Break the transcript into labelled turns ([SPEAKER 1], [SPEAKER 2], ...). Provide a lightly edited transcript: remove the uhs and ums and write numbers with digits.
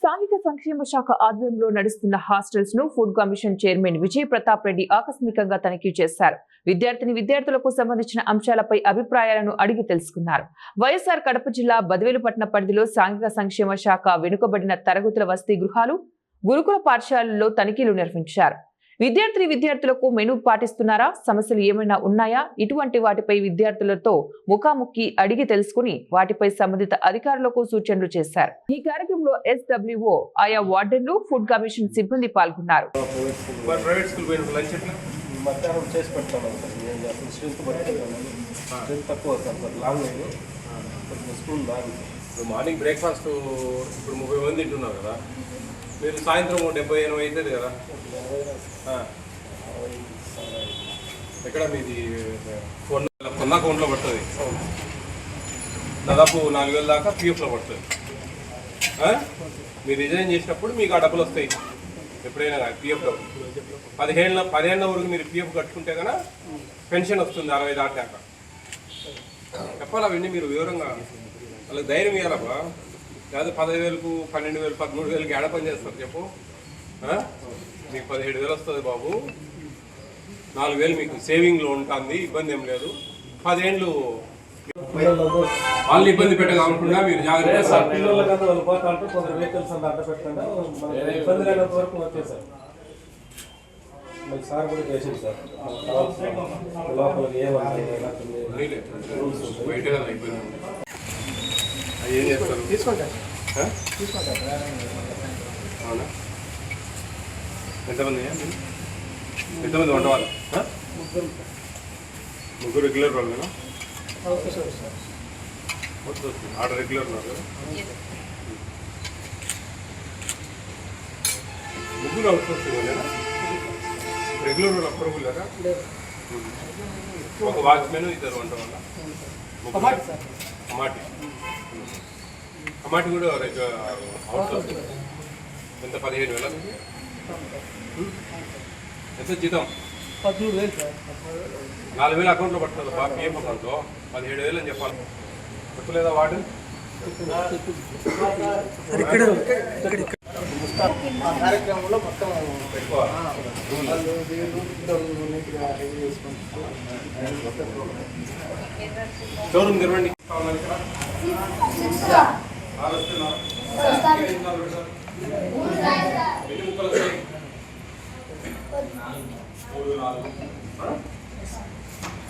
[SPEAKER 1] సాంఘిక సంక్షేమ శాఖ ఆధ్వర్యంలో నడుస్తున్న హాస్టల్స్ ను food commission chairman Vijay Pratap Reddy ఆకస్మికంగా తనిఖీ చేశారు. విద్యార్థులకు సంబంధించిన అంశాలపై అభిప్రాయాలను అడిగి తెలుసుకున్నారు. వైఎస్ఆర్ కడప జిల్లా బద్వేలుపట్న పరిధిలో సాంఘిక సంక్షేమ శాఖ వెనుకబడిన తరగతుల వసతి గృహాలు, గురుకుల పాఠశాలల్లో తనిఖీలు నిర్వహించారు. విద్యార్థులకు మెనూ పాటిస్తున్నారా, సమస్యలు ఏమైనా ఉన్నాయా, ఇటువంటి వాటిపై విద్యార్థులతో ముఖాముఖి అడిగి తెలుసుకుని వాటిపై సంబంధిత అధికారులకు సూచనలు చేశారు. ఈ కార్యక్రమంలో SWO, ఆయా వార్డెన్లు, ఫుడ్ కమిషన్ సిబ్బంది పాల్గొన్నారు.
[SPEAKER 2] మార్నింగ్ బ్రేక్ఫాస్ట్ ఇప్పుడు 30 మంది తింటున్నారు కదా, మీరు సాయంత్రం 70-80 అవుతుంది కదా. ఎక్కడ మీది కొన్న అకౌంట్లో పడుతుంది, దాదాపు 4000 దాకా PFలో పడుతుంది. మీరు రిజైన్ చేసినప్పుడు మీకు ఆ డబ్బులు వస్తాయి. ఎప్పుడైనా PF డబ్బులు 15 వరకు మీరు PF కట్టుకుంటే కన్నా పెన్షన్ వస్తుంది 60 దాటాక. చెప్పాలి అవన్నీ మీరు వివరంగా వాళ్ళకి ధైర్యం ఇవ్వాలబ్బా. లేదా 10,000కు 12,000 13,000కి ఏడ పని చేస్తారు చెప్పు. మీకు 17,000 వస్తుంది బాబు, 4,000 మీకు సేవింగ్లో ఉంటుంది, ఇబ్బంది ఏం లేదు. 10 ఏళ్ళు వాళ్ళు ఇబ్బంది పెట్టకుండా మీరు జాగ్రత్త.
[SPEAKER 3] సార్ కూడా చేసింది సార్, లోపలికి
[SPEAKER 2] ఏం చేస్తారు
[SPEAKER 3] తీసుకుంటారు.
[SPEAKER 2] అవునా? ఎంతమంది వంట వాళ్ళు? ముగ్గురు రెగ్యులర్ వాళ్ళేనా? ఆర్డర్ రెగ్యులర్ ఉన్నారు కదా, ముగ్గురు అవుట్సోర్సింగ్ వాళ్ళేనా? రెగ్యులర్ వాళ్ళు అప్రూవల్ లేదా? ఒక వాచ్మెన్, 2 వంట వాళ్ళ. కమాటి కూడా అవుట్సోర్సింగ్. ఎంత? 15,000. ఎంత జీతం? 4,000 అకౌంట్లో పడుతుంది. PF అకౌంట్లో 17,000 అని చెప్పాలి. చెప్పలేదా వాడు?
[SPEAKER 3] కార్యక్రమంలో మొత్తం
[SPEAKER 2] షోరూమ్ తెరవండి. ఎన్ని ముక్కలు వస్తాయి? 3, 4